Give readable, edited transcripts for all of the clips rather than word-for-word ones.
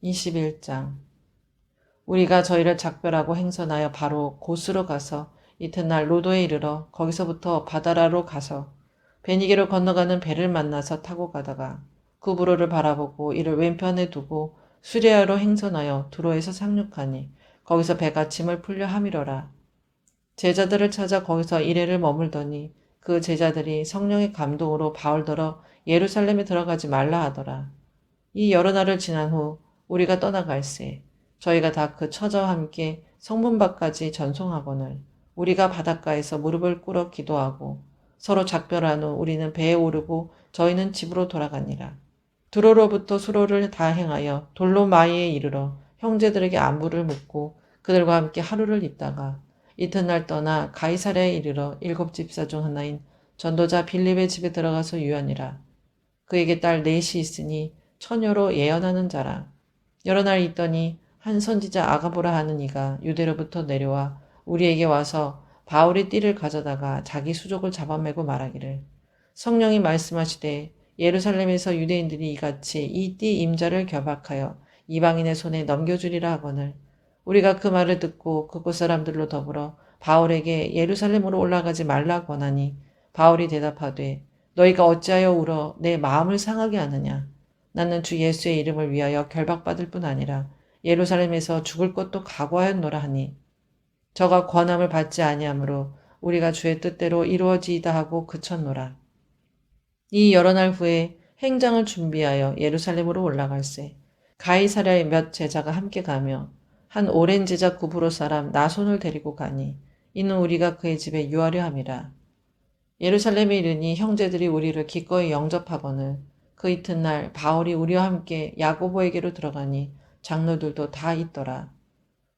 21장. 우리가 저희를 작별하고 행선하여 바로 고스로 가서 이튿날 로도에 이르러 거기서부터 바다라로 가서 베니게로 건너가는 배를 만나서 타고 가다가 구브로를 바라보고 이를 왼편에 두고 수레아로 행선하여 두로에서 상륙하니 거기서 배가 짐을 풀려 함이러라. 제자들을 찾아 거기서 이레를 머물더니 그 제자들이 성령의 감동으로 바울더러 예루살렘에 들어가지 말라 하더라. 이 여러 날을 지난 후 우리가 떠나갈새 저희가 다 그 처자와 함께 성문 밖까지 전송하거늘 우리가 바닷가에서 무릎을 꿇어 기도하고 서로 작별한 후 우리는 배에 오르고 저희는 집으로 돌아가니라. 두로로부터 수로를 다 행하여 돌로마이에 이르러 형제들에게 안부를 묻고 그들과 함께 하루를 있다가 이튿날 떠나 가이사랴에 이르러 7 집사 중 하나인 전도자 빌립의 집에 들어가서 유하니라. 그에게 딸 넷이 있으니 처녀로 예언하는 자라. 여러 날 있더니 한 선지자 아가보라 하는 이가 유대로부터 내려와 우리에게 와서 바울의 띠를 가져다가 자기 수족을 잡아매고 말하기를 성령이 말씀하시되 예루살렘에서 유대인들이 이같이 이 띠 임자를 결박하여 이방인의 손에 넘겨주리라 하거늘 우리가 그 말을 듣고 그곳 사람들로 더불어 바울에게 예루살렘으로 올라가지 말라 권하니 바울이 대답하되 너희가 어찌하여 울어 내 마음을 상하게 하느냐. 나는 주 예수의 이름을 위하여 결박받을 뿐 아니라 예루살렘에서 죽을 것도 각오하였노라 하니 저가 권함을 받지 아니하므로 우리가 주의 뜻대로 이루어지이다 하고 그쳤노라. 이 여러 날 후에 행장을 준비하여 예루살렘으로 올라갈새 가이사랴의 몇 제자가 함께 가며 한 오랜 제자 구브로 사람 나손을 데리고 가니 이는 우리가 그의 집에 유하려 함이라. 예루살렘에 이르니 형제들이 우리를 기꺼이 영접하거늘 그 이튿날 바울이 우리와 함께 야고보에게로 들어가니 장로들도 다 있더라.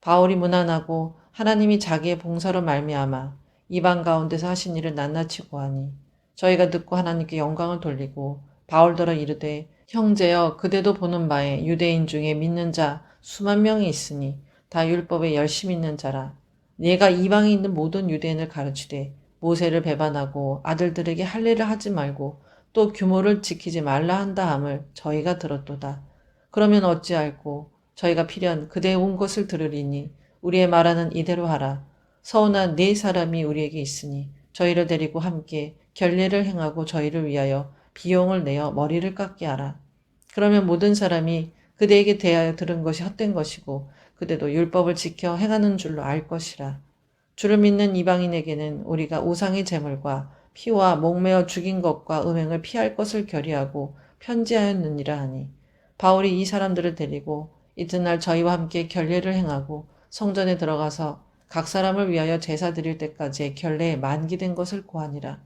바울이 문안하고 하나님이 자기의 봉사로 말미암아 이방 가운데서 하신 일을 낱낱이 고하니 저희가 듣고 하나님께 영광을 돌리고 바울더러 이르되 형제여 그대도 보는 바에 유대인 중에 믿는 자 수만 명이 있으니 다 율법에 열심 있는 자라. 네가 이방에 있는 모든 유대인을 가르치되 모세를 배반하고 아들들에게 할례를 하지 말고 또 규모를 지키지 말라 한다 함을 저희가 들었도다. 그러면 어찌할꼬 저희가 필연 그대의 온 것을 들으리니 우리의 말하는 이대로 하라. 서운한 네 사람이 우리에게 있으니 저희를 데리고 함께 결례를 행하고 저희를 위하여 비용을 내어 머리를 깎게 하라. 그러면 모든 사람이 그대에게 대하여 들은 것이 헛된 것이고 그대도 율법을 지켜 행하는 줄로 알 것이라. 주를 믿는 이방인에게는 우리가 우상의 제물과 피와 목매어 죽인 것과 음행을 피할 것을 결의하고 편지하였느니라 하니 바울이 이 사람들을 데리고 이튿날 저희와 함께 결례를 행하고 성전에 들어가서 각 사람을 위하여 제사 드릴 때까지의 결례에 만기된 것을 고하니라.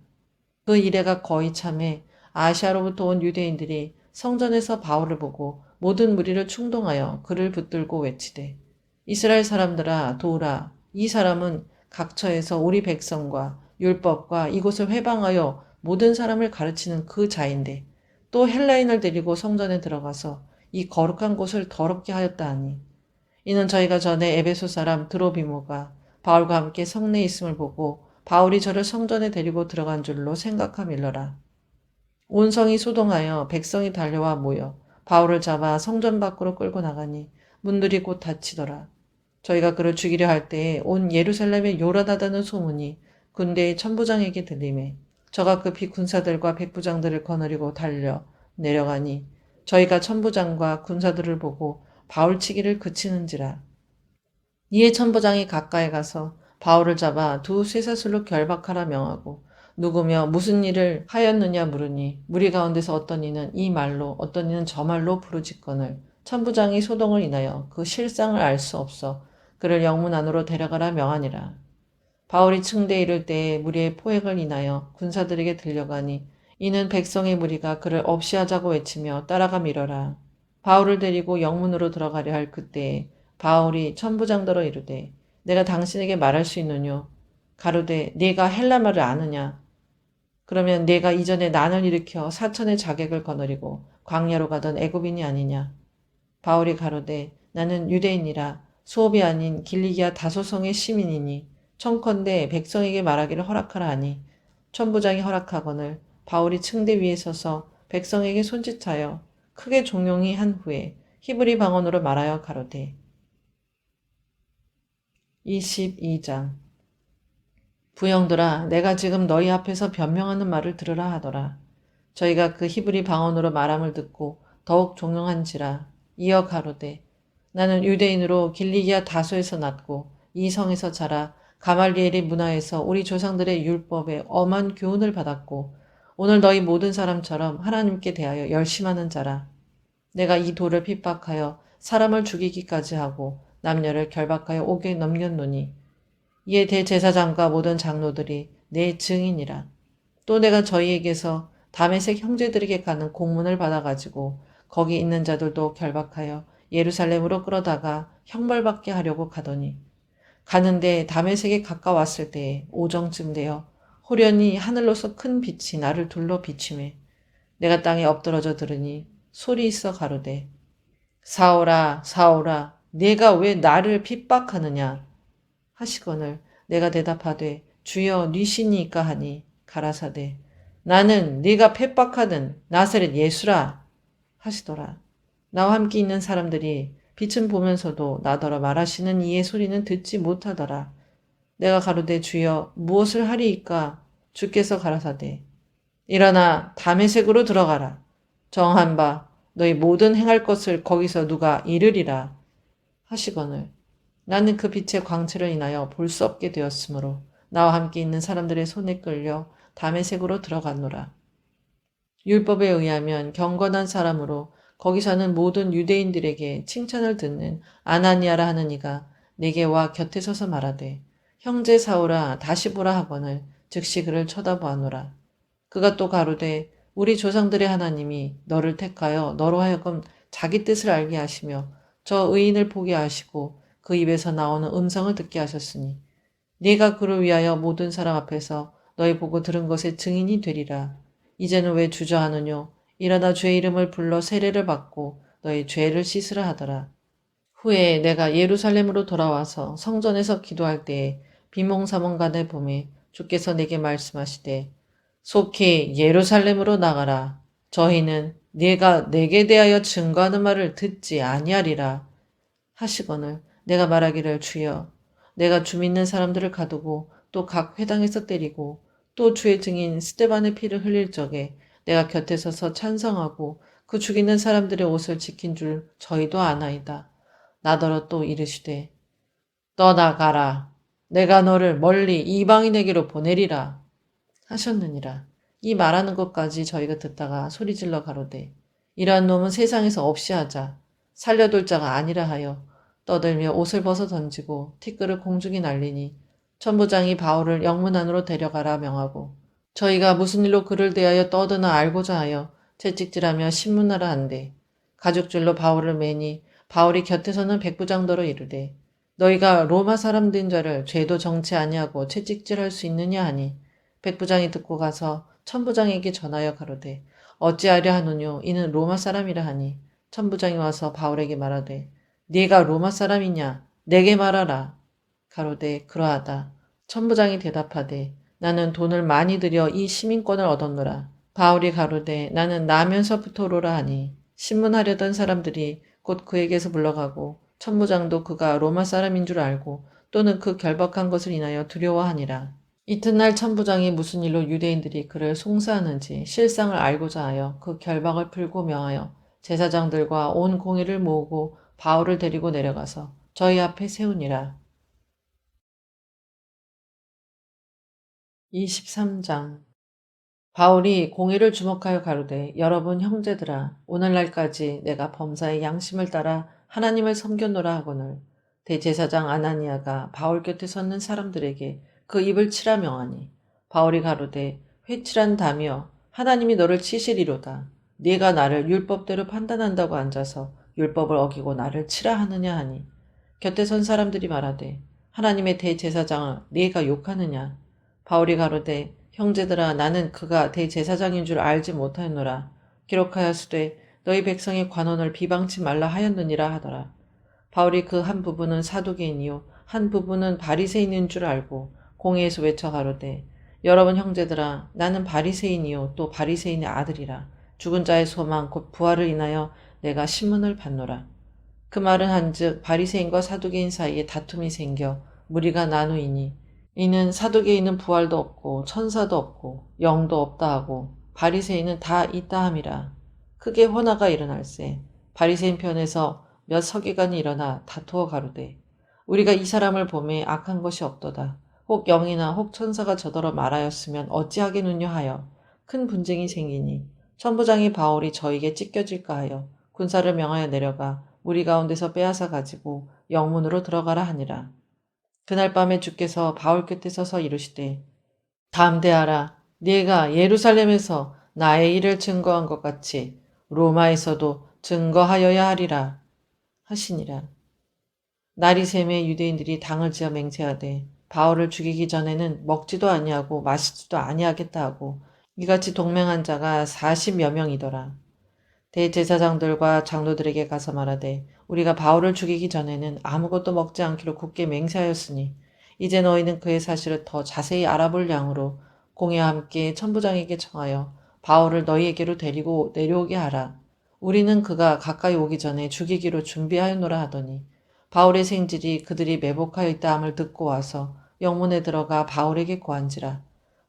그 이래가 거의 참에 아시아로부터 온 유대인들이 성전에서 바울을 보고 모든 무리를 충동하여 그를 붙들고 외치되 이스라엘 사람들아 도우라. 이 사람은 각처에서 우리 백성과 율법과 이곳을 회방하여 모든 사람을 가르치는 그 자인데 또 헬라인을 데리고 성전에 들어가서 이 거룩한 곳을 더럽게 하였다 하니 이는 저희가 전에 에베소 사람 드로비모가 바울과 함께 성내에 있음을 보고 바울이 저를 성전에 데리고 들어간 줄로 생각함일러라. 온 성이 소동하여 백성이 달려와 모여 바울을 잡아 성전 밖으로 끌고 나가니 문들이 곧 닫히더라. 저희가 그를 죽이려 할 때에 온 예루살렘에 요란하다는 소문이 군대의 천부장에게 들리매 저가 급히 군사들과 백부장들을 거느리고 달려 내려가니 저희가 천부장과 군사들을 보고 바울치기를 그치는지라. 이에 천부장이 가까이 가서 바울을 잡아 두 쇠사슬로 결박하라 명하고 누구며 무슨 일을 하였느냐 물으니 무리 가운데서 어떤 이는 이 말로 어떤 이는 저 말로 부르짖거늘 천부장이 소동을 인하여 그 실상을 알 수 없어 그를 영문 안으로 데려가라 명하니라. 바울이 층대에 이를 때에 무리의 포획을 인하여 군사들에게 들려가니 이는 백성의 무리가 그를 없이 하자고 외치며 따라가 밀어라. 바울을 데리고 영문으로 들어가려 할 그때에 바울이 천부장더러 이르되 내가 당신에게 말할 수 있느뇨. 가로되 네가 헬라말을 아느냐. 그러면 네가 이전에 난을 일으켜 사천의 자객을 거느리고 광야로 가던 애굽인이 아니냐. 바울이 가로되 나는 유대인이라 수업이 아닌 길리기아 다소성의 시민이니 청컨대 백성에게 말하기를 허락하라 하니 천부장이 허락하거늘 바울이 층대 위에 서서 백성에게 손짓하여 크게 종용이 한 후에 히브리 방언으로 말하여 가로되. 22장. 부형들아, 내가 지금 너희 앞에서 변명하는 말을 들으라 하더라. 저희가 그 히브리 방언으로 말함을 듣고 더욱 종용한지라. 이어 가로되. 나는 유대인으로 길리기아 다소에서 났고 이 성에서 자라 가말리엘의 문화에서 우리 조상들의 율법에 엄한 교훈을 받았고 오늘 너희 모든 사람처럼 하나님께 대하여 열심하는 자라. 내가 이 돌을 핍박하여 사람을 죽이기까지 하고 남녀를 결박하여 옥에 넘겼노니 이에 대제사장과 모든 장로들이 내 증인이라. 또 내가 저희에게서 다메섹 형제들에게 가는 공문을 받아가지고 거기 있는 자들도 결박하여 예루살렘으로 끌어다가 형벌받게 하려고 가더니 가는데 다메섹에 가까웠을 때에 오정쯤 되어 호련히 하늘로서 큰 빛이 나를 둘러 비추매 내가 땅에 엎드러져 들으니 소리 있어 가로되 사오라 사오라 네가 왜 나를 핍박하느냐 하시거늘 내가 대답하되 주여 니시니까 하니 가라사대 나는 네가 핍박하는 나사렛 예수라 하시더라. 나와 함께 있는 사람들이 빛은 보면서도 나더러 말하시는 이의 소리는 듣지 못하더라. 내가 가로되 주여 무엇을 하리이까 주께서 가라사대 일어나 다메섹으로 들어가라. 정한 바 너희 모든 행할 것을 거기서 누가 이르리라 하시거늘 나는 그 빛의 광채를 인하여 볼 수 없게 되었으므로 나와 함께 있는 사람들의 손에 끌려 다메섹으로 들어갔노라. 율법에 의하면 경건한 사람으로 거기 사는 모든 유대인들에게 칭찬을 듣는 아나니아라 하는 이가 내게 와 곁에 서서 말하되 형제 사오라 다시 보라 하거늘 즉시 그를 쳐다보아노라. 그가 또 가로되 우리 조상들의 하나님이 너를 택하여 너로 하여금 자기 뜻을 알게 하시며 저 의인을 보게 하시고 그 입에서 나오는 음성을 듣게 하셨으니 네가 그를 위하여 모든 사람 앞에서 너희 보고 들은 것의 증인이 되리라. 이제는 왜 주저하느뇨? 일어나 주의 이름을 불러 세례를 받고 너희 죄를 씻으라 하더라. 후에 내가 예루살렘으로 돌아와서 성전에서 기도할 때에 비몽사몽간에 봄에 주께서 내게 말씀하시되 속히 예루살렘으로 나가라. 저희는 네가 내게 대하여 증거하는 말을 듣지 아니하리라 하시거늘 내가 말하기를 주여 내가 주 믿는 사람들을 가두고 또 각 회당에서 때리고 또 주의 증인 스데반의 피를 흘릴 적에 내가 곁에 서서 찬성하고 그 죽이는 사람들의 옷을 지킨 줄 저희도 아나이다. 나더러 또 이르시되 떠나가라. 내가 너를 멀리 이방인에게로 보내리라 하셨느니라. 이 말하는 것까지 저희가 듣다가 소리질러 가로되 이러한 놈은 세상에서 없이 하자. 살려둘 자가 아니라 하여 떠들며 옷을 벗어 던지고 티끌을 공중에 날리니 천부장이 바울을 영문 안으로 데려가라 명하고 저희가 무슨 일로 그를 대하여 떠드나 알고자 하여 채찍질하며 신문하라 한대 가죽줄로 바울을 매니 바울이 곁에서는 백부장더러 이르되 너희가 로마 사람 된 자를 죄도 정치 아니하고 채찍질할 수 있느냐 하니 백부장이 듣고 가서 천부장에게 전하여 가로되 어찌하려 하느뇨 이는 로마 사람이라 하니 천부장이 와서 바울에게 말하되 네가 로마 사람이냐 내게 말하라 가로되 그러하다. 천부장이 대답하되 나는 돈을 많이 들여 이 시민권을 얻었노라. 바울이 가로되 나는 나면서부터 오로라 하니 신문하려던 사람들이 곧 그에게서 물러가고 천부장도 그가 로마 사람인 줄 알고 또는 그 결박한 것을 인하여 두려워하니라. 이튿날 천부장이 무슨 일로 유대인들이 그를 송사하는지 실상을 알고자 하여 그 결박을 풀고 명하여 제사장들과 온 공회를 모으고 바울을 데리고 내려가서 저희 앞에 세우니라. 23장. 바울이 공의를 주목하여 가로되 여러분 형제들아 오늘날까지 내가 범사의 양심을 따라 하나님을 섬겼노라 하거늘 대제사장 아나니아가 바울 곁에 섰는 사람들에게 그 입을 치라 명하니 바울이 가로되 회칠한 다며 하나님이 너를 치시리로다. 네가 나를 율법대로 판단한다고 앉아서 율법을 어기고 나를 치라 하느냐 하니 곁에 선 사람들이 말하되 하나님의 대제사장을 네가 욕하느냐. 바울이 가로되 형제들아 나는 그가 대제사장인 줄 알지 못하였노라. 기록하였으되 너희 백성의 관원을 비방치 말라 하였느니라 하더라. 바울이 그 한 부분은 사두개인이요 한 부분은 바리새인인 줄 알고 공회에서 외쳐 가로되 여러분 형제들아 나는 바리새인이요 또 바리새인의 아들이라. 죽은 자의 소망 곧 부활을 인하여 내가 신문을 받노라. 그 말은 한즉 바리새인과 사두개인 사이에 다툼이 생겨 무리가 나누이니 이는 사두개인은 부활도 없고 천사도 없고 영도 없다 하고 바리새인은 다 있다 함이라. 크게 혼화가 일어날세 바리새인 편에서 몇 서기관이 일어나 다투어 가로되 우리가 이 사람을 보매 악한 것이 없도다. 혹 영이나 혹 천사가 저더러 말하였으면 어찌하겠느냐 하여 큰 분쟁이 생기니 천부장이 바울이 저에게 찢겨질까 하여 군사를 명하여 내려가 무리 가운데서 빼앗아 가지고 영문으로 들어가라 하니라. 그날 밤에 주께서 바울 곁에 서서 이르시되 담대하라. 네가 예루살렘에서 나의 일을 증거한 것 같이 로마에서도 증거하여야 하리라 하시니라. 날이 새매 유대인들이 당을 지어 맹세하되 바울을 죽이기 전에는 먹지도 아니하고 마시지도 아니하겠다 하고 이같이 동맹한 자가 40여 명이더라. 대제사장들과 장로들에게 가서 말하되 우리가 바울을 죽이기 전에는 아무것도 먹지 않기로 굳게 맹세하였으니 이제 너희는 그의 사실을 더 자세히 알아볼 양으로 공회와 함께 천부장에게 청하여 바울을 너희에게로 데리고 내려오게 하라. 우리는 그가 가까이 오기 전에 죽이기로 준비하였노라 하더니 바울의 생질이 그들이 매복하여 있다 함을 듣고 와서 영문에 들어가 바울에게 고한지라.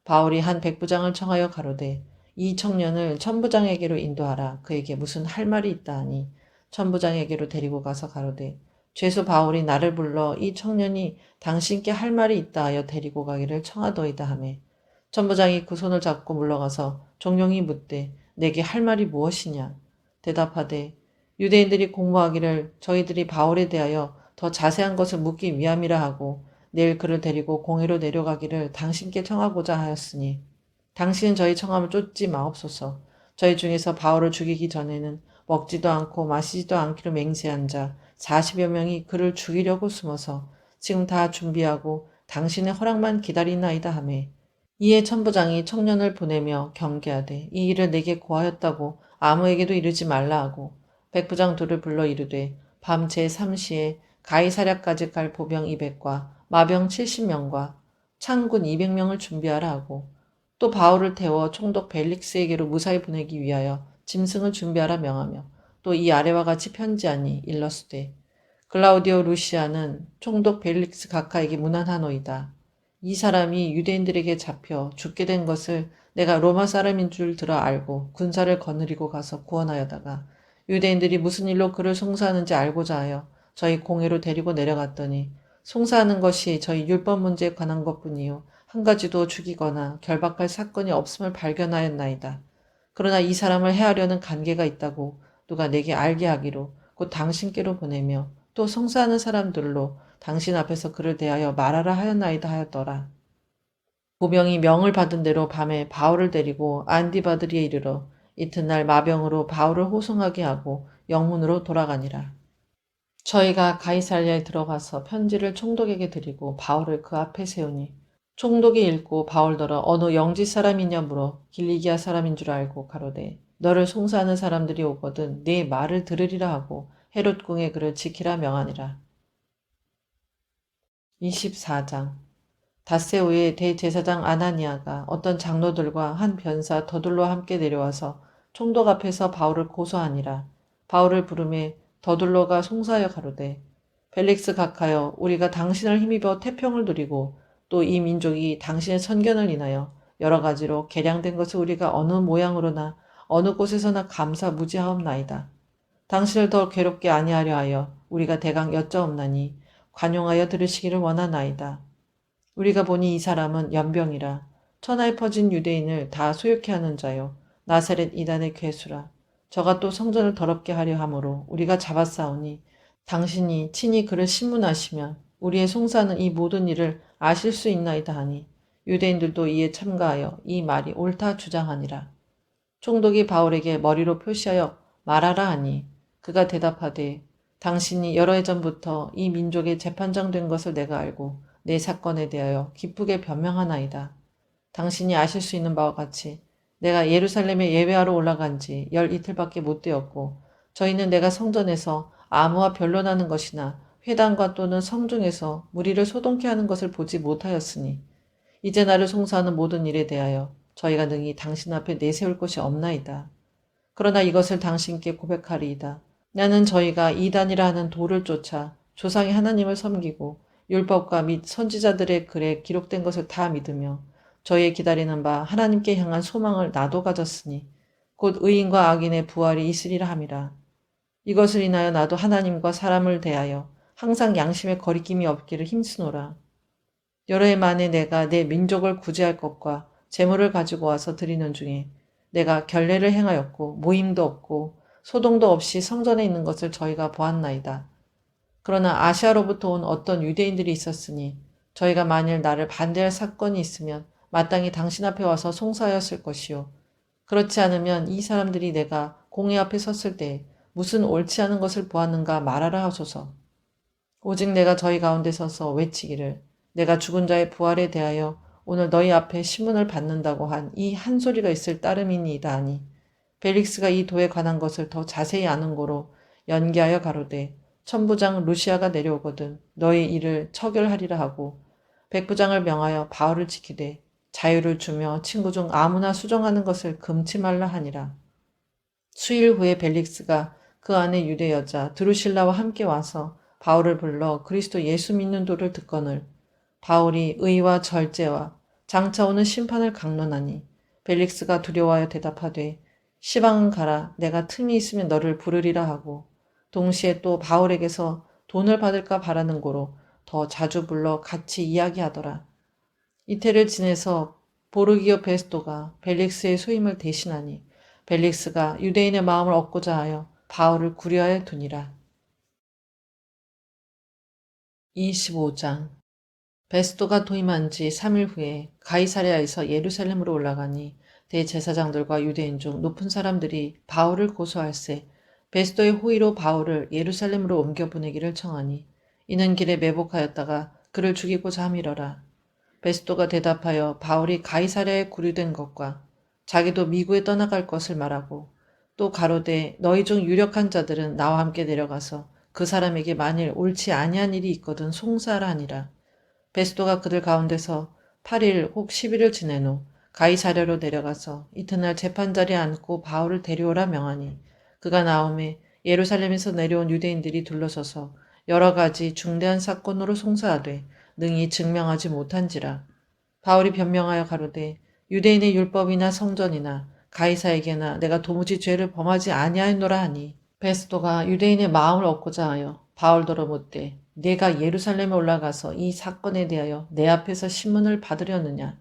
바울이 한 백부장을 청하여 가로되 이 청년을 천부장에게로 인도하라. 그에게 무슨 할 말이 있다 하니 천부장에게로 데리고 가서 가로되 죄수 바울이 나를 불러 이 청년이 당신께 할 말이 있다 하여 데리고 가기를 청하더이다 하매 천부장이 그 손을 잡고 물러가서 종용이 묻되 내게 할 말이 무엇이냐. 대답하되 유대인들이 공모하기를 저희들이 바울에 대하여 더 자세한 것을 묻기 위함이라 하고 내일 그를 데리고 공회로 내려가기를 당신께 청하고자 하였으니 당신은 저희 청함을 쫓지 마옵소서. 저희 중에서 바울을 죽이기 전에는 먹지도 않고 마시지도 않기로 맹세한 자 40여 명이 그를 죽이려고 숨어서 지금 다 준비하고 당신의 허락만 기다리나이다 하매 이에 천부장이 청년을 보내며 경계하되 이 일을 내게 고하였다고 아무에게도 이르지 말라 하고 백부장 둘을 불러 이르되 밤 제3시에 가이사랴까지 갈 보병 200과 마병 70명과 창군 200명을 준비하라 하고 또 바울을 태워 총독 벨릭스에게로 무사히 보내기 위하여 짐승을 준비하라 명하며 또 이 아래와 같이 편지하니 일러스되 글라우디오 루시아는 총독 벨릭스 각하에게 문안하노이다. 이 사람이 유대인들에게 잡혀 죽게 된 것을 내가 로마 사람인 줄 들어 알고 군사를 거느리고 가서 구원하여다가 유대인들이 무슨 일로 그를 송사하는지 알고자 하여 저희 공회로 데리고 내려갔더니 송사하는 것이 저희 율법 문제에 관한 것뿐이요 한 가지도 죽이거나 결박할 사건이 없음을 발견하였나이다. 그러나 이 사람을 해하려는 관계가 있다고 누가 내게 알게 하기로 곧 당신께로 보내며 또 송사하는 사람들로 당신 앞에서 그를 대하여 말하라 하였나이다 하였더라. 보병이 명을 받은 대로 밤에 바울을 데리고 안디바드리에 이르러 이튿날 마병으로 바울을 호송하게 하고 영문으로 돌아가니라. 저희가 가이사랴에 들어가서 편지를 총독에게 드리고 바울을 그 앞에 세우니 총독이 읽고 바울더러 어느 영지 사람이냐 물어 길리기아 사람인 줄 알고 가로되 너를 송사하는 사람들이 오거든 네 말을 들으리라 하고 헤롯 궁에 그를 지키라 명하니라. 24장 닷새 후에 대제사장 아나니아가 어떤 장로들과 한 변사 더둘로와 함께 내려와서 총독 앞에서 바울을 고소하니라. 바울을 부르매 더둘로가 송사하여 가로되 벨릭스 각하여 우리가 당신을 힘입어 태평을 누리고 또 이 민족이 당신의 선견을 인하여 여러 가지로 개량된 것을 우리가 어느 모양으로나 어느 곳에서나 감사무지하옵나이다. 당신을 더 괴롭게 아니하려 하여 우리가 대강 여짜옵나니 관용하여 들으시기를 원하나이다. 우리가 보니 이 사람은 연병이라 천하에 퍼진 유대인을 다 소욕케 하는 자요 나사렛 이단의 괴수라. 저가 또 성전을 더럽게 하려 함으로 우리가 잡았사오니 당신이 친히 그를 신문하시면 우리의 송사하는 이 모든 일을 아실 수 있나이다 하니 유대인들도 이에 참가하여 이 말이 옳다 주장하니라. 총독이 바울에게 머리로 표시하여 말하라 하니 그가 대답하되 당신이 여러 해 전부터 이 민족의 재판장 된 것을 내가 알고 내 사건에 대하여 기쁘게 변명하나이다. 당신이 아실 수 있는 바와 같이 내가 예루살렘에 예배하러 올라간 지 열 이틀밖에 못 되었고 저희는 내가 성전에서 아무와 변론하는 것이나 회당과 또는 성중에서 무리를 소동케 하는 것을 보지 못하였으니 이제 나를 송사하는 모든 일에 대하여 저희가 능히 당신 앞에 내세울 것이 없나이다. 그러나 이것을 당신께 고백하리이다. 나는 저희가 이단이라 하는 도를 쫓아 조상의 하나님을 섬기고 율법과 및 선지자들의 글에 기록된 것을 다 믿으며 저희의 기다리는 바 하나님께 향한 소망을 나도 가졌으니 곧 의인과 악인의 부활이 있으리라 함이라. 이것을 인하여 나도 하나님과 사람을 대하여 항상 양심의 거리낌이 없기를 힘쓰노라. 여러 해 만에 내가 내 민족을 구제할 것과 재물을 가지고 와서 드리는 중에 내가 결례를 행하였고 모임도 없고 소동도 없이 성전에 있는 것을 저희가 보았나이다. 그러나 아시아로부터 온 어떤 유대인들이 있었으니 저희가 만일 나를 반대할 사건이 있으면 마땅히 당신 앞에 와서 송사하였을 것이요. 그렇지 않으면 이 사람들이 내가 공회 앞에 섰을 때 무슨 옳지 않은 것을 보았는가 말하라 하소서. 오직 내가 저희 가운데 서서 외치기를 내가 죽은 자의 부활에 대하여 오늘 너희 앞에 신문을 받는다고 한 이 한 소리가 있을 따름이니이다 하니 벨릭스가 이 도에 관한 것을 더 자세히 아는 고로 연기하여 가로되 천부장 루시아가 내려오거든 너희 일을 처결하리라 하고 백부장을 명하여 바울을 지키되 자유를 주며 친구 중 아무나 수정하는 것을 금치 말라 하니라. 수일 후에 벨릭스가 그 안에 유대 여자 드루실라와 함께 와서 바울을 불러 그리스도 예수 믿는 도를 듣거늘 바울이 의와 절제와 장차 오는 심판을 강론하니 벨릭스가 두려워하여 대답하되 시방은 가라 내가 틈이 있으면 너를 부르리라 하고 동시에 또 바울에게서 돈을 받을까 바라는 고로 더 자주 불러 같이 이야기하더라. 이태를 지내서 보르기오 베스토가 벨릭스의 소임을 대신하니 벨릭스가 유대인의 마음을 얻고자 하여 바울을 구려하여 두니라. 25장 베스토가 도임한 지 3일 후에 가이사랴에서 예루살렘으로 올라가니 대제사장들과 유대인 중 높은 사람들이 바울을 고소할세 베스토의 호의로 바울을 예루살렘으로 옮겨보내기를 청하니 이는 길에 매복하였다가 그를 죽이고자 함이러라. 베스토가 대답하여 바울이 가이사랴에 구류된 것과 자기도 미국에 떠나갈 것을 말하고 또 가로되 너희 중 유력한 자들은 나와 함께 내려가서 그 사람에게 만일 옳지 아니한 일이 있거든 송사하라 하니라. 베스토가 그들 가운데서 8일 혹 10일을 지낸 후 가이사랴로 내려가서 이튿날 재판자리에 앉고 바울을 데려오라 명하니 그가 나오매 예루살렘에서 내려온 유대인들이 둘러서서 여러 가지 중대한 사건으로 송사하되 능히 증명하지 못한지라. 바울이 변명하여 가로되 유대인의 율법이나 성전이나 가이사에게나 내가 도무지 죄를 범하지 아니하였노라 하니 베스토가 유대인의 마음을 얻고자 하여 바울더러 묻되 네가 예루살렘에 올라가서 이 사건에 대하여 내 앞에서 신문을 받으려느냐.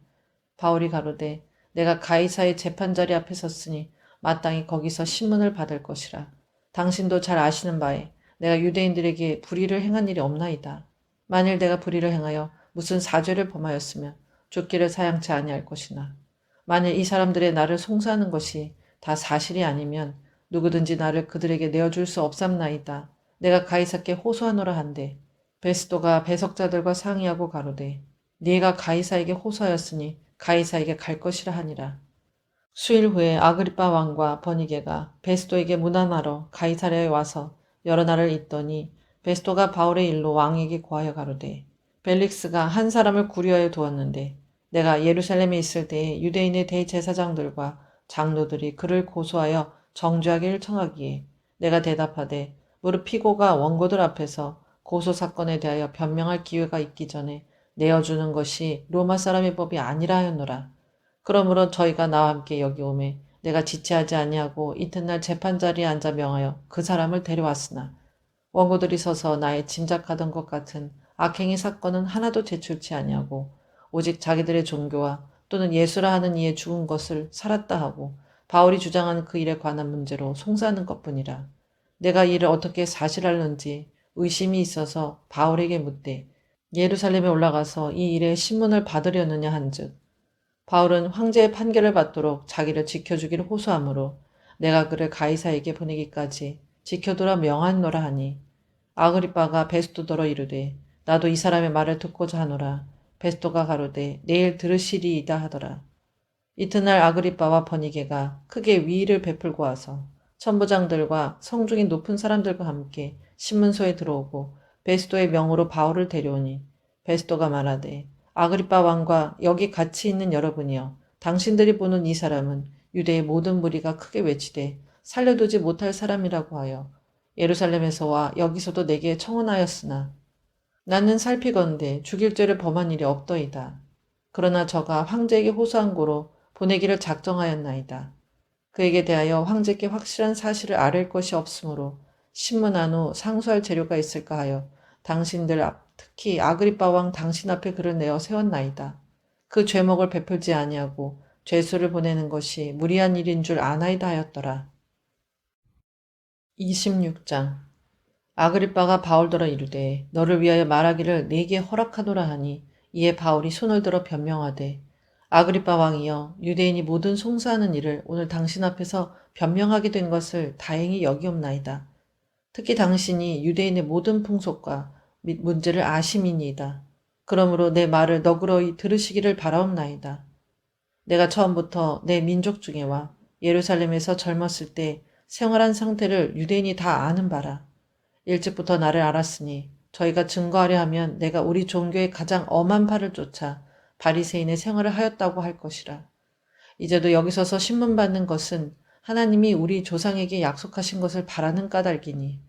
바울이 가로되 내가 가이사의 재판자리 앞에 섰으니 마땅히 거기서 신문을 받을 것이라. 당신도 잘 아시는 바에 내가 유대인들에게 불의를 행한 일이 없나이다. 만일 내가 불의를 행하여 무슨 사죄를 범하였으면 죽기를 사양치 아니할 것이나 만일 이 사람들의 나를 송사하는 것이 다 사실이 아니면 누구든지 나를 그들에게 내어줄 수 없삼나이다. 내가 가이사께 호소하노라 한데 베스토가 배석자들과 상의하고 가로되 네가 가이사에게 호소하였으니 가이사에게 갈 것이라 하니라. 수일 후에 아그리빠 왕과 버니게가 베스토에게 문안하러 가이사랴에 와서 여러 날을 있더니 베스토가 바울의 일로 왕에게 고하여 가로되 벨릭스가 한 사람을 구류하여 두었는데 내가 예루살렘에 있을 때에 유대인의 대제사장들과 장로들이 그를 고소하여 정죄하기를 청하기에 내가 대답하되 무릇 피고가 원고들 앞에서 고소 사건에 대하여 변명할 기회가 있기 전에 내어주는 것이 로마 사람의 법이 아니라 하였노라. 그러므로 저희가 나와 함께 여기 오매 내가 지체하지 아니하고 이튿날 재판자리에 앉아 명하여 그 사람을 데려왔으나 원고들이 서서 나의 짐작하던 것 같은 악행의 사건은 하나도 제출치 아니하고 오직 자기들의 종교와 또는 예수라 하는 이에 죽은 것을 살았다 하고 바울이 주장하는 그 일에 관한 문제로 송사하는 것뿐이라. 내가 이를 어떻게 사실할는지 의심이 있어서 바울에게 묻되 예루살렘에 올라가서 이 일에 신문을 받으려느냐 한즉 바울은 황제의 판결을 받도록 자기를 지켜주기를 호소하므로 내가 그를 가이사에게 보내기까지 지켜두라 명하노라 하니 아그리빠가 베스토더러 이르되 나도 이 사람의 말을 듣고자 하노라. 베스토가 가로되 내일 들으시리이다 하더라. 이튿날 아그리빠와 버니게가 크게 위의를 베풀고 와서 천부장들과 성중이 높은 사람들과 함께 신문소에 들어오고 베스토의 명으로 바울을 데려오니 베스토가 말하되 아그리빠 왕과 여기 같이 있는 여러분이여 당신들이 보는 이 사람은 유대의 모든 무리가 크게 외치되 살려두지 못할 사람이라고 하여 예루살렘에서와 여기서도 내게 청혼하였으나 나는 살피건대 죽일 죄를 범한 일이 없더이다. 그러나 저가 황제에게 호소한 고로 보내기를 작정하였나이다. 그에게 대하여 황제께 확실한 사실을 아뢰을 것이 없으므로 신문한 후 상소할 재료가 있을까 하여 당신들 특히 아그리빠 왕 당신 앞에 글을 내어 세웠나이다. 그 죄목을 베풀지 아니하고 죄수를 보내는 것이 무리한 일인 줄 아나이다 하였더라. 26장. 아그리빠가 바울더러 이르되 너를 위하여 말하기를 내게 허락하노라 하니 이에 바울이 손을 들어 변명하되 아그리빠 왕이여 유대인이 모든 송사하는 일을 오늘 당신 앞에서 변명하게 된 것을 다행히 여기옵나이다. 특히 당신이 유대인의 모든 풍속과 및 문제를 아심이니이다. 그러므로 내 말을 너그러이 들으시기를 바라옵나이다. 내가 처음부터 내 민족 중에와 예루살렘에서 젊었을 때 생활한 상태를 유대인이 다 아는 바라. 일찍부터 나를 알았으니 저희가 증거하려 하면 내가 우리 종교의 가장 엄한 팔을 쫓아 바리새인의 생활을 하였다고 할 것이라. 이제도 여기 서서 신문받는 것은 하나님이 우리 조상에게 약속하신 것을 바라는 까닭이니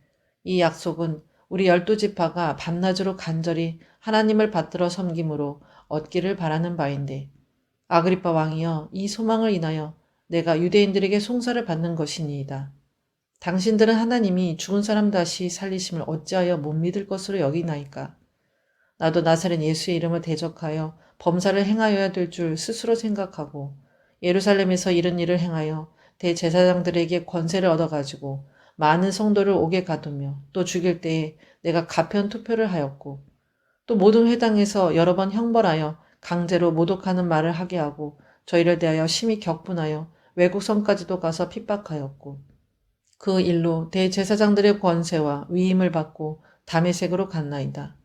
이 약속은 우리 12지파가 밤낮으로 간절히 하나님을 받들어 섬김으로 얻기를 바라는 바인데 아그리빠 왕이여 이 소망을 인하여 내가 유대인들에게 송사를 받는 것이니이다. 당신들은 하나님이 죽은 사람 다시 살리심을 어찌하여 못 믿을 것으로 여기나이까? 나도 나사렛 예수의 이름을 대적하여 범사를 행하여야 될 줄 스스로 생각하고 예루살렘에서 이런 일을 행하여 대제사장들에게 권세를 얻어가지고 많은 성도를 옥에 가두며 또 죽일 때에 내가 가편 투표를 하였고 또 모든 회당에서 여러 번 형벌하여 강제로 모독하는 말을 하게 하고 저희를 대하여 심히 격분하여 외국 성까지도 가서 핍박하였고 그 일로 대제사장들의 권세와 위임을 받고 다메섹으로 갔나이다.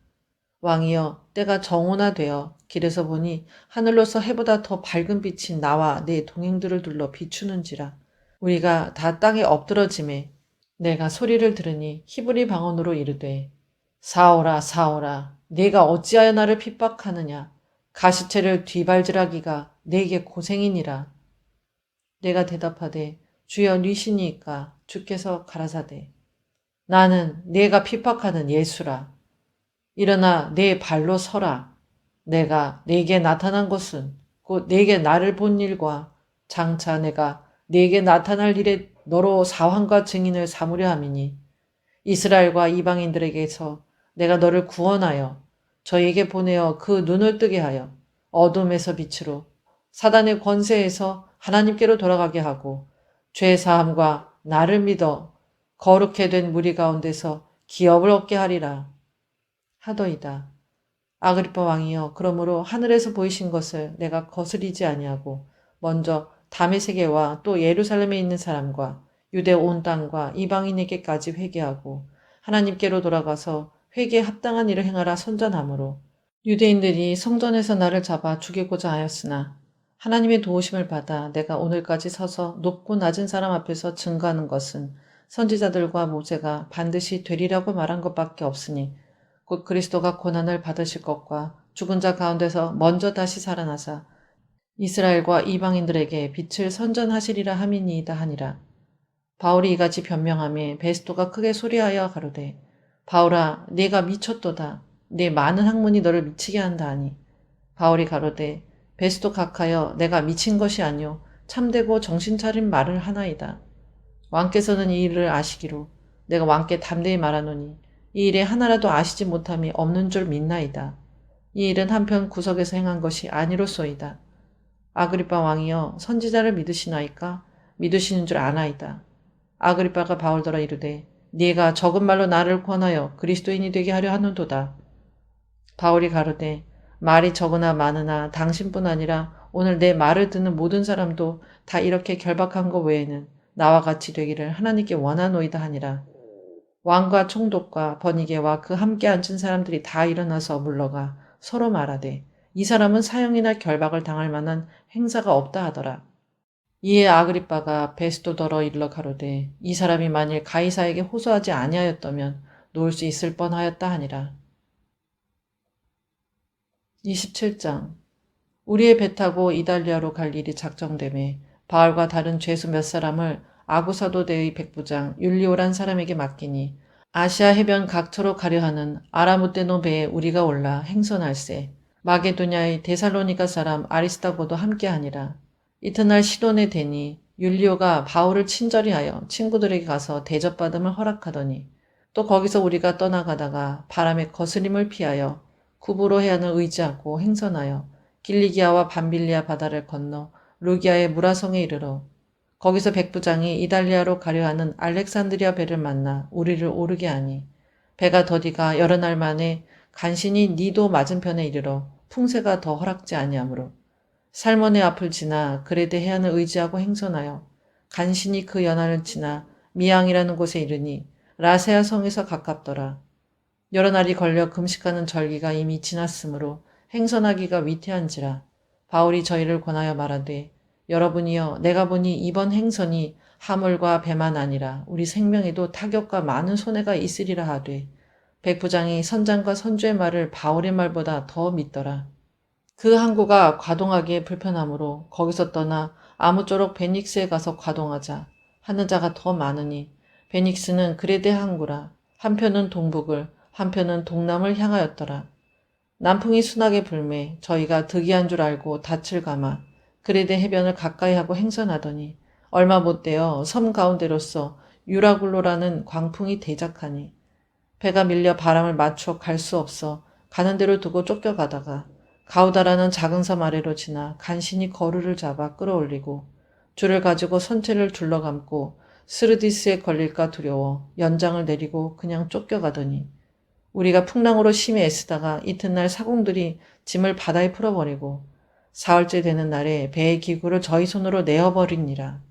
왕이여 때가 정오나되어 길에서 보니 하늘로서 해보다 더 밝은 빛이 나와 내 동행들을 둘러 비추는지라. 우리가 다 땅에 엎드러짐에 내가 소리를 들으니 히브리 방언으로 이르되 사오라 사오라 네가 어찌하여 나를 핍박하느냐 가시체를 뒤발질하기가 내게 고생이니라. 내가 대답하되 주여 니시니까 주께서 가라사대 나는 네가 핍박하는 예수라. 일어나 내 발로 서라. 내가 네게 나타난 것은 곧 네게 나를 본 일과 장차 내가 네게 나타날 일에 너로 사환과 증인을 삼으려 함이니 이스라엘과 이방인들에게서 내가 너를 구원하여 저에게 보내어 그 눈을 뜨게 하여 어둠에서 빛으로 사단의 권세에서 하나님께로 돌아가게 하고 죄 사함과 나를 믿어 거룩해 된 무리 가운데서 기업을 얻게 하리라 하더이다. 아그리빠 왕이여 그러므로 하늘에서 보이신 것을 내가 거스리지 아니하고 먼저 다메섹에와 또 예루살렘에 있는 사람과 유대 온 땅과 이방인에게까지 회개하고 하나님께로 돌아가서 회개에 합당한 일을 행하라 선전하므로 유대인들이 성전에서 나를 잡아 죽이고자 하였으나 하나님의 도우심을 받아 내가 오늘까지 서서 높고 낮은 사람 앞에서 증거하는 것은 선지자들과 모세가 반드시 되리라고 말한 것밖에 없으니 곧 그리스도가 고난을 받으실 것과 죽은 자 가운데서 먼저 다시 살아나사 이스라엘과 이방인들에게 빛을 선전하시리라 함이니이다 하니라. 바울이 이같이 변명하며 베스토가 크게 소리하여 가로되 바울아 네가 미쳤도다. 네 많은 학문이 너를 미치게 한다 하니 바울이 가로되 베스토 각하여 내가 미친 것이 아니오 참되고 정신 차린 말을 하나이다. 왕께서는 이 일을 아시기로 내가 왕께 담대히 말하노니 이 일에 하나라도 아시지 못함이 없는 줄 믿나이다. 이 일은 한편 구석에서 행한 것이 아니로소이다. 아그리빠 왕이여 선지자를 믿으시나이까? 믿으시는 줄 아나이다. 아그리빠가 바울더러 이르되 네가 적은 말로 나를 권하여 그리스도인이 되게 하려 하는도다. 바울이 가로되 말이 적으나 많으나 당신뿐 아니라 오늘 내 말을 듣는 모든 사람도 다 이렇게 결박한 것 외에는 나와 같이 되기를 하나님께 원하노이다 하니라. 왕과 총독과 버니게와 그 함께 앉은 사람들이 다 일어나서 물러가 서로 말하되 이 사람은 사형이나 결박을 당할 만한 행사가 없다 하더라. 이에 아그리빠가 베스도더러 일러 가로되 이 사람이 만일 가이사에게 호소하지 아니하였다면 놓을 수 있을 뻔하였다 하니라. 27장. 우리의 배 타고 이달리아로 갈 일이 작정되매 바울과 다른 죄수 몇 사람을 아구사도대의 백부장 율리오란 사람에게 맡기니 아시아 해변 각처로 가려 하는 아라무떼노 배에 우리가 올라 행선할세. 마게도냐의 데살로니가 사람 아리스다고도 함께하니라. 이튿날 시돈에 대니 율리오가 바울을 친절히 하여 친구들에게 가서 대접받음을 허락하더니 또 거기서 우리가 떠나가다가 바람의 거스림을 피하여 구브로 해안을 의지하고 행선하여 길리기아와 밤빌리아 바다를 건너 루기아의 무라성에 이르러 거기서 백부장이 이달리아로 가려 하는 알렉산드리아 배를 만나 우리를 오르게 하니 배가 더디가 여러 날 만에 간신히 니도 맞은편에 이르러 풍세가 더 허락지 아니하므로 살몬의 앞을 지나 그레데 해안을 의지하고 행선하여 간신히 그 연안을 지나 미앙이라는 곳에 이르니 라세아 성에서 가깝더라. 여러 날이 걸려 금식하는 절기가 이미 지났으므로 행선하기가 위태한지라. 바울이 저희를 권하여 말하되 여러분이여 내가 보니 이번 행선이 하물과 배만 아니라 우리 생명에도 타격과 많은 손해가 있으리라 하되 백부장이 선장과 선주의 말을 바울의 말보다 더 믿더라. 그 항구가 과동하기에 불편하므로 거기서 떠나 아무쪼록 베닉스에 가서 과동하자 하는 자가 더 많으니 베닉스는 그레데 항구라. 한편은 동북을 한편은 동남을 향하였더라. 남풍이 순하게 불매 저희가 득이한 줄 알고 닻을 감아 그레데 해변을 가까이 하고 행선하더니 얼마 못되어 섬 가운데로서 유라굴로라는 광풍이 대작하니 배가 밀려 바람을 맞추어 갈 수 없어 가는 대로 두고 쫓겨가다가 가우다라는 작은 섬 아래로 지나 간신히 거루를 잡아 끌어올리고 줄을 가지고 선체를 둘러감고 스르디스에 걸릴까 두려워 연장을 내리고 그냥 쫓겨가더니 우리가 풍랑으로 심히 애쓰다가 이튿날 사공들이 짐을 바다에 풀어버리고 사흘째 되는 날에 배의 기구를 저희 손으로 내어버리니라.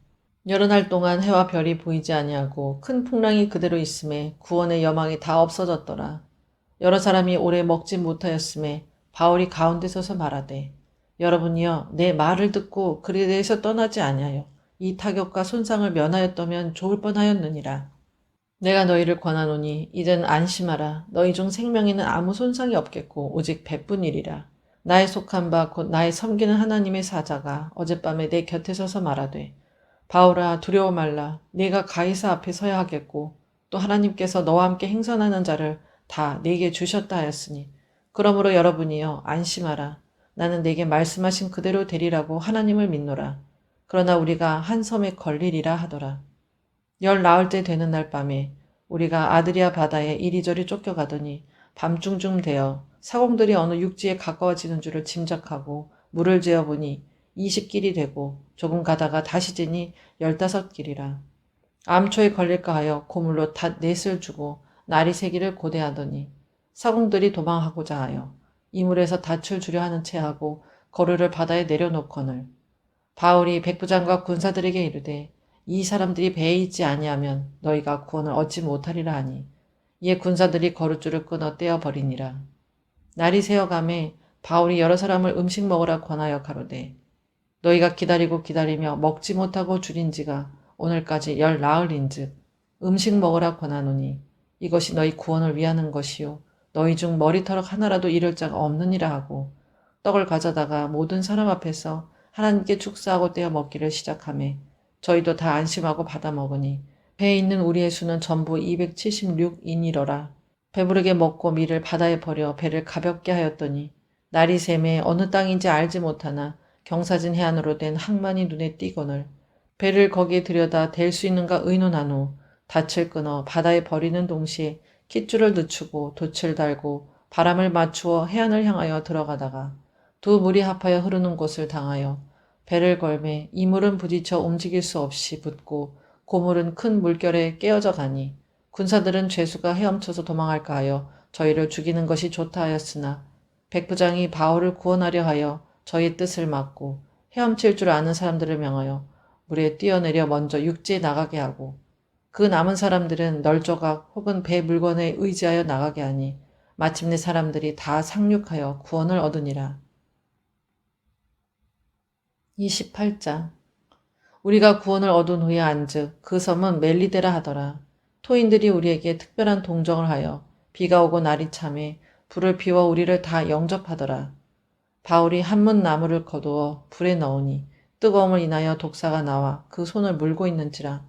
여러 날 동안 해와 별이 보이지 아니하고 큰 풍랑이 그대로 있음에 구원의 여망이 다 없어졌더라. 여러 사람이 오래 먹지 못하였음에 바울이 가운데 서서 말하되 여러분이여 내 말을 듣고 그레데에서 떠나지 아니하여 이 타격과 손상을 면하였더면 좋을 뻔하였느니라. 내가 너희를 권하노니 이젠 안심하라. 너희 중 생명에는 아무 손상이 없겠고 오직 배뿐이리라. 나의 속한 바 곧 나의 섬기는 하나님의 사자가 어젯밤에 내 곁에 서서 말하되 바울아 두려워 말라. 네가 가이사 앞에 서야 하겠고 또 하나님께서 너와 함께 행선하는 자를 다 네게 주셨다 하였으니 그러므로 여러분이여 안심하라. 나는 네게 말씀하신 그대로 되리라고 하나님을 믿노라. 그러나 우리가 한 섬에 걸리리라 하더라. 열 나흘째 되는 날 밤에 우리가 아드리아 바다에 이리저리 쫓겨가더니 밤중쯤 되어 사공들이 어느 육지에 가까워지는 줄을 짐작하고 물을 재어보니 20길이 되고 조금 가다가 다시 재니 15길이라. 암초에 걸릴까 하여 고물로 닷 넷을 주고 날이 새기를 고대하더니 사공들이 도망하고자 하여 이물에서 닻을 주려 하는 채 하고 거루를 바다에 내려놓거늘 바울이 백부장과 군사들에게 이르되 이 사람들이 배에 있지 아니하면 너희가 구원을 얻지 못하리라 하니 이에 군사들이 거룻줄을 끊어 떼어버리니라. 날이 새어가매 바울이 여러 사람을 음식 먹으라 권하여 가로되 너희가 기다리고 기다리며 먹지 못하고 줄인 지가 오늘까지 열 나흘인즉 음식 먹으라 권하노니 이것이 너희 구원을 위하는 것이요 너희 중 머리털럭 하나라도 잃을 자가 없느니라 하고 떡을 가져다가 모든 사람 앞에서 하나님께 축사하고 떼어 먹기를 시작하매 저희도 다 안심하고 받아 먹으니 배에 있는 우리의 수는 전부 276인이러라. 배부르게 먹고 밀을 바다에 버려 배를 가볍게 하였더니 날이 새매 어느 땅인지 알지 못하나 경사진 해안으로 된 항만이 눈에 띄거늘 배를 거기에 들여다 댈 수 있는가 의논한 후 닻을 끊어 바다에 버리는 동시에 깃줄을 늦추고 돛을 달고 바람을 맞추어 해안을 향하여 들어가다가 두 물이 합하여 흐르는 곳을 당하여 배를 걸매 이물은 부딪혀 움직일 수 없이 붙고 고물은 큰 물결에 깨어져 가니 군사들은 죄수가 헤엄쳐서 도망할까 하여 저희를 죽이는 것이 좋다 하였으나 백부장이 바울을 구원하려 하여 저희 뜻을 막고 헤엄칠 줄 아는 사람들을 명하여 물에 뛰어내려 먼저 육지에 나가게 하고 그 남은 사람들은 널조각 혹은 배 물건에 의지하여 나가게 하니 마침내 사람들이 다 상륙하여 구원을 얻으니라. 28장 우리가 구원을 얻은 후에 안즉 그 섬은 멜리데라 하더라. 토인들이 우리에게 특별한 동정을 하여 비가 오고 날이 참에 불을 피워 우리를 다 영접하더라. 바울이 한문 나무를 거두어 불에 넣으니 뜨거움을 인하여 독사가 나와 그 손을 물고 있는지라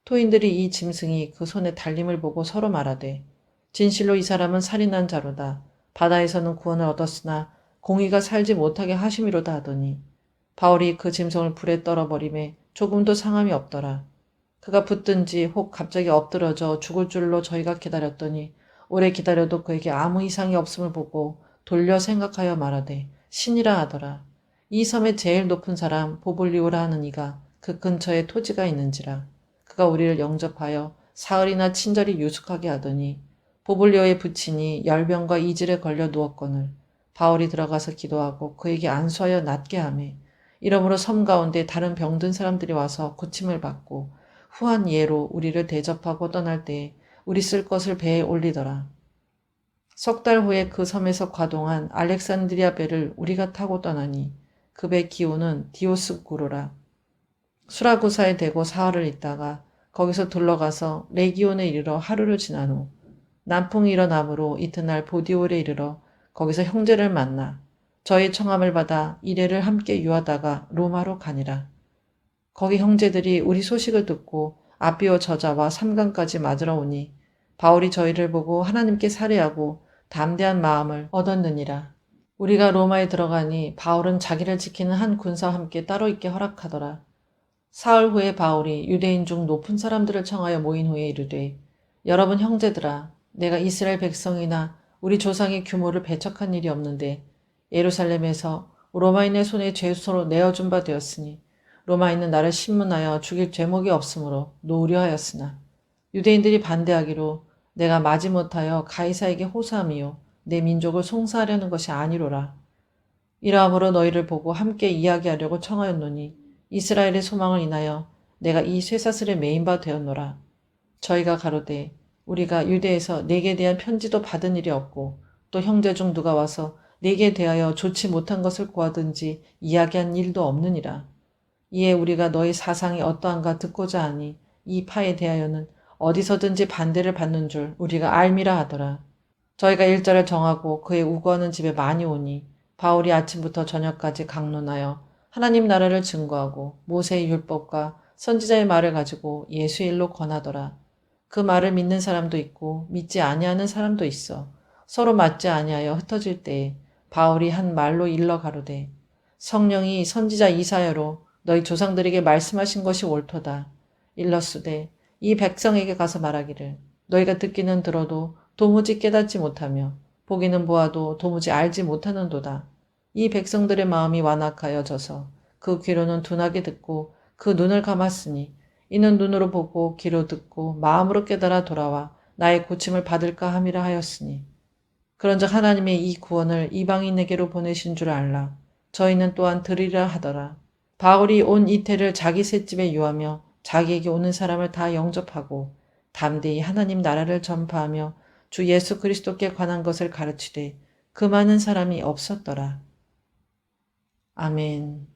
토인들이 이 짐승이 그 손에 달림을 보고 서로 말하되 진실로 이 사람은 살인한 자로다. 바다에서는 구원을 얻었으나 공의가 살지 못하게 하심이로다 하더니 바울이 그 짐승을 불에 떨어버림에 조금도 상함이 없더라. 그가 붙든지 혹 갑자기 엎드러져 죽을 줄로 저희가 기다렸더니 오래 기다려도 그에게 아무 이상이 없음을 보고 돌려 생각하여 말하되 신이라 하더라. 이 섬의 제일 높은 사람 보블리오라 하는 이가 그 근처에 토지가 있는지라. 그가 우리를 영접하여 사흘이나 친절히 유숙하게 하더니 보블리오의 부친이 열병과 이질에 걸려 누웠거늘 바울이 들어가서 기도하고 그에게 안수하여 낫게 하매 이러므로 섬 가운데 다른 병든 사람들이 와서 고침을 받고 후한 예로 우리를 대접하고 떠날 때에 우리 쓸 것을 배에 올리더라. 석 달 후에 그 섬에서 과동한 알렉산드리아 배를 우리가 타고 떠나니 그 배 기호는 디오스구로라. 수라구사에 대고 사흘을 있다가 거기서 둘러가서 레기온에 이르러 하루를 지난 후 남풍이 일어나므로 이튿날 보디올에 이르러 거기서 형제를 만나 저의 청함을 받아 이레를 함께 유하다가 로마로 가니라. 거기 형제들이 우리 소식을 듣고 아비오 저자와 삼강까지 맞으러 오니 바울이 저희를 보고 하나님께 살해하고 담대한 마음을 얻었느니라. 우리가 로마에 들어가니 바울은 자기를 지키는 한 군사와 함께 따로 있게 허락하더라. 사흘 후에 바울이 유대인 중 높은 사람들을 청하여 모인 후에 이르되 여러분 형제들아 내가 이스라엘 백성이나 우리 조상의 규모를 배척한 일이 없는데 예루살렘에서 로마인의 손에 죄수로 내어준 바 되었으니 로마인은 나를 신문하여 죽일 죄목이 없으므로 노우려하였으나 유대인들이 반대하기로 내가 마지못하여 가이사에게 호소함이요 내 민족을 송사하려는 것이 아니로라. 이러함으로 너희를 보고 함께 이야기하려고 청하였노니 이스라엘의 소망을 인하여 내가 이 쇠사슬에 매인 바 되었노라. 저희가 가로되 우리가 유대에서 네게 대한 편지도 받은 일이 없고 또 형제 중 누가 와서 네게 대하여 좋지 못한 것을 구하든지 이야기한 일도 없느니라. 이에 우리가 너희 사상이 어떠한가 듣고자 하니 이 파에 대하여는 어디서든지 반대를 받는 줄 우리가 알미라 하더라. 저희가 일자를 정하고 그의 우거하는 집에 많이 오니 바울이 아침부터 저녁까지 강론하여 하나님 나라를 증거하고 모세의 율법과 선지자의 말을 가지고 예수의 일로 권하더라. 그 말을 믿는 사람도 있고 믿지 아니하는 사람도 있어 서로 맞지 아니하여 흩어질 때에 바울이 한 말로 일러 가로되 성령이 선지자 이사야로 너희 조상들에게 말씀하신 것이 옳도다. 일러스되 이 백성에게 가서 말하기를 너희가 듣기는 들어도 도무지 깨닫지 못하며 보기는 보아도 도무지 알지 못하는도다. 이 백성들의 마음이 완악하여져서 그 귀로는 둔하게 듣고 그 눈을 감았으니 이는 눈으로 보고 귀로 듣고 마음으로 깨달아 돌아와 나의 고침을 받을까 함이라 하였으니 그런즉 하나님의 이 구원을 이방인에게로 보내신 줄 알라. 저희는 또한 들으리라 하더라. 바울이 온 이태를 자기 셋집에 유하며 자기에게 오는 사람을 다 영접하고 담대히 하나님 나라를 전파하며 주 예수 그리스도께 관한 것을 가르치되 그 많은 사람이 없었더라. 아멘.